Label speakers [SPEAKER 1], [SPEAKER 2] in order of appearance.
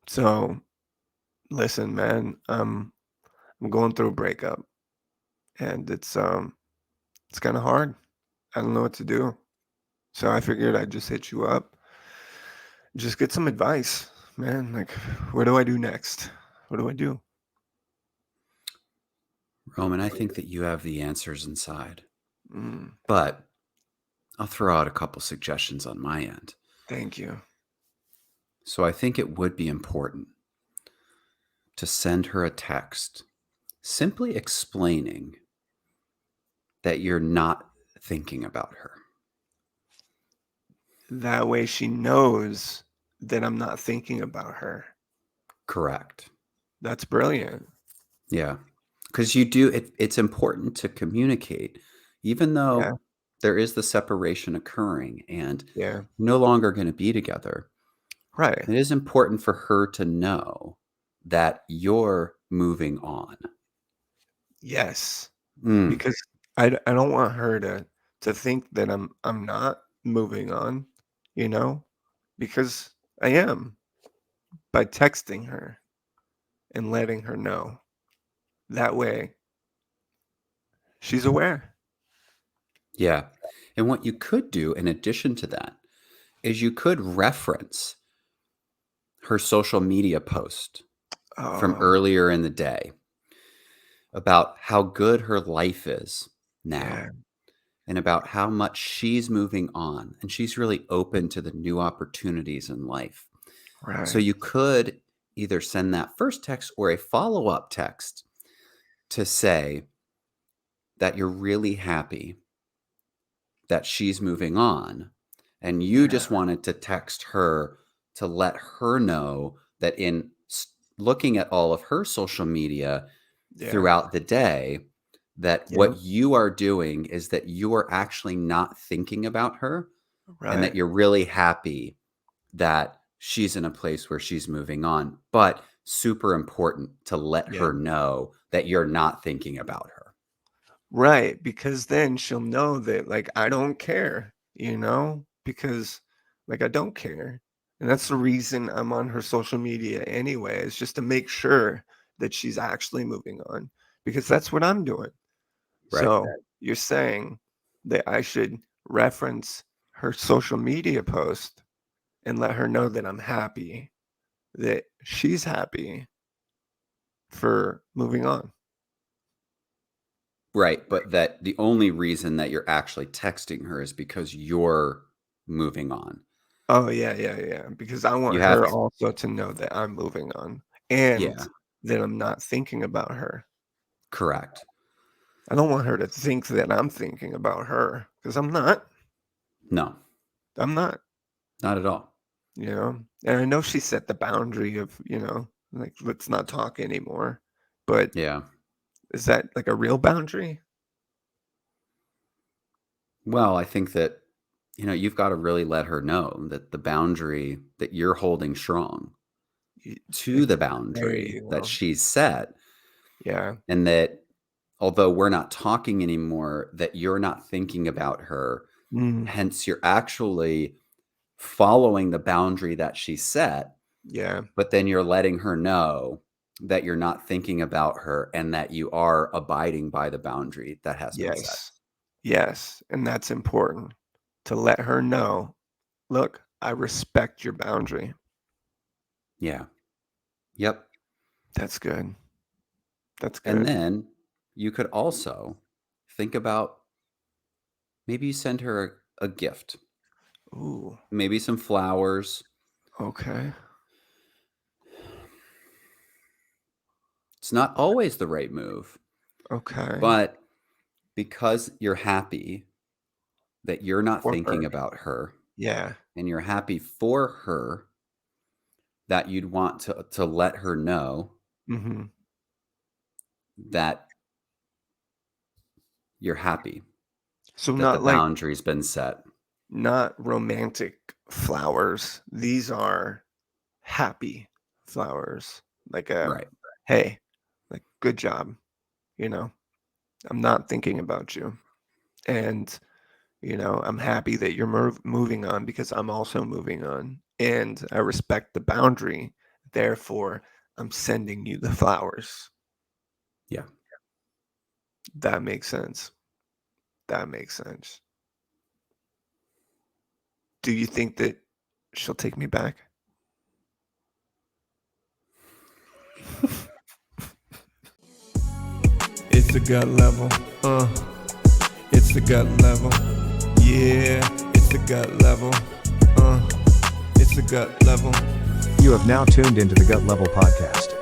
[SPEAKER 1] So, listen, man, I'm going through a breakup and it's kind of hard. I don't know what to do. So I figured I'd just hit you up. Just get some advice, man. Like, what do I do next? What do I do?
[SPEAKER 2] Roman, I think that you have the answers inside,
[SPEAKER 1] Mm,
[SPEAKER 2] but I'll throw out a couple suggestions on my end.
[SPEAKER 1] thank you.
[SPEAKER 2] So I think it would be important to send her a text simply explaining that you're not thinking about her.
[SPEAKER 1] That way she knows that I'm not thinking about her.
[SPEAKER 2] Correct.
[SPEAKER 1] That's brilliant.
[SPEAKER 2] Yeah. Because it's important to communicate, even
[SPEAKER 1] Yeah,
[SPEAKER 2] though there is the separation occurring and
[SPEAKER 1] yeah.
[SPEAKER 2] no longer going to be together.
[SPEAKER 1] Right.
[SPEAKER 2] It is important for her to know that you're moving on.
[SPEAKER 1] Yes.
[SPEAKER 2] Mm,
[SPEAKER 1] Because I don't want her to think that I'm not moving on, you know? Because I am by texting her and letting her know. That way she's aware.
[SPEAKER 2] yeah. And what you could do in addition to that is you could reference her social media post from
[SPEAKER 1] Oh,
[SPEAKER 2] earlier in the day about how good her life is now
[SPEAKER 1] yeah,
[SPEAKER 2] and about how much she's moving on and she's really open to the new opportunities in life. So
[SPEAKER 1] right.
[SPEAKER 2] you could either send that first text or a follow up text to say that you're really happy that she's moving on. And you
[SPEAKER 1] Yeah,
[SPEAKER 2] just wanted to text her to let her know that looking at all of her social media
[SPEAKER 1] yeah,
[SPEAKER 2] throughout the day, that
[SPEAKER 1] yep,
[SPEAKER 2] what you are doing is that you are actually not thinking about her and that
[SPEAKER 1] right.
[SPEAKER 2] you're really happy that she's in a place where she's moving on. But super important to let
[SPEAKER 1] Yeah,
[SPEAKER 2] her know that you're not thinking about her.
[SPEAKER 1] right, because then she'll know that, like, I don't care, you know? Because, like, I don't care, and that's the reason I'm on her social media anyway, is just to make sure that she's actually moving on, because that's what I'm doing.
[SPEAKER 2] Right.
[SPEAKER 1] So, you're saying that I should reference her social media post and let her know that I'm happy, that she's happy for moving on.
[SPEAKER 2] Right, but that the only reason that you're actually texting her is because you're moving on.
[SPEAKER 1] Oh, yeah, yeah, yeah, because I want
[SPEAKER 2] You have
[SPEAKER 1] her
[SPEAKER 2] to.
[SPEAKER 1] also to know that I'm moving on and
[SPEAKER 2] Yeah,
[SPEAKER 1] that I'm not thinking about her.
[SPEAKER 2] correct.
[SPEAKER 1] I don't want her to think that I'm thinking about her because I'm not.
[SPEAKER 2] No,
[SPEAKER 1] I'm not,
[SPEAKER 2] not at all.
[SPEAKER 1] you know? And I know she set the boundary of, like, "Let's not talk anymore." But
[SPEAKER 2] Yeah.
[SPEAKER 1] is that, like, a real boundary?
[SPEAKER 2] Well, I think that, you've got to really let her know that the boundary that you're holding strong
[SPEAKER 1] Y
[SPEAKER 2] to
[SPEAKER 1] ex
[SPEAKER 2] the
[SPEAKER 1] There
[SPEAKER 2] boundary
[SPEAKER 1] you
[SPEAKER 2] that
[SPEAKER 1] go.
[SPEAKER 2] she's set,
[SPEAKER 1] Yeah.
[SPEAKER 2] and that although we're not talking anymore, that you're not thinking about her.
[SPEAKER 1] Mm,
[SPEAKER 2] Hence, you're actually following the boundary that she set,
[SPEAKER 1] yeah.
[SPEAKER 2] but then you're letting her know that you're not thinking about her and that you are abiding by the boundary that has been set.
[SPEAKER 1] Yes. Yes, and that's important to let her know, "Look, I respect your boundary."
[SPEAKER 2] Yeah. Yep.
[SPEAKER 1] That's good. That's
[SPEAKER 2] And
[SPEAKER 1] good.
[SPEAKER 2] then you could also think about maybe you send her a gift,
[SPEAKER 1] Ooh,
[SPEAKER 2] maybe some flowers.
[SPEAKER 1] okay.
[SPEAKER 2] It's not always the right move,
[SPEAKER 1] Okay.
[SPEAKER 2] but because you're happy that you're not
[SPEAKER 1] For
[SPEAKER 2] thinking
[SPEAKER 1] her.
[SPEAKER 2] about her
[SPEAKER 1] Yeah.
[SPEAKER 2] and you're happy for her, that you'd want to let her know
[SPEAKER 1] Mhm.
[SPEAKER 2] that you're happy
[SPEAKER 1] So
[SPEAKER 2] that the
[SPEAKER 1] not like
[SPEAKER 2] boundary's been set.
[SPEAKER 1] not romantic flowers. These are happy flowers. Like a,
[SPEAKER 2] Right.
[SPEAKER 1] "Hey, like, good job," you know? "I'm not thinking about you, and, I'm happy that you're moving on because I'm also moving on, and I respect the boundary Therefore, I'm sending you the flowers.
[SPEAKER 2] Yeah.
[SPEAKER 1] That makes sense. That makes sense. Do you think that she'll take me back? It's the gut level. It's the gut level. Yeah, it's the gut level. It's the gut level.
[SPEAKER 3] You have now tuned into the Gut Level Podcast.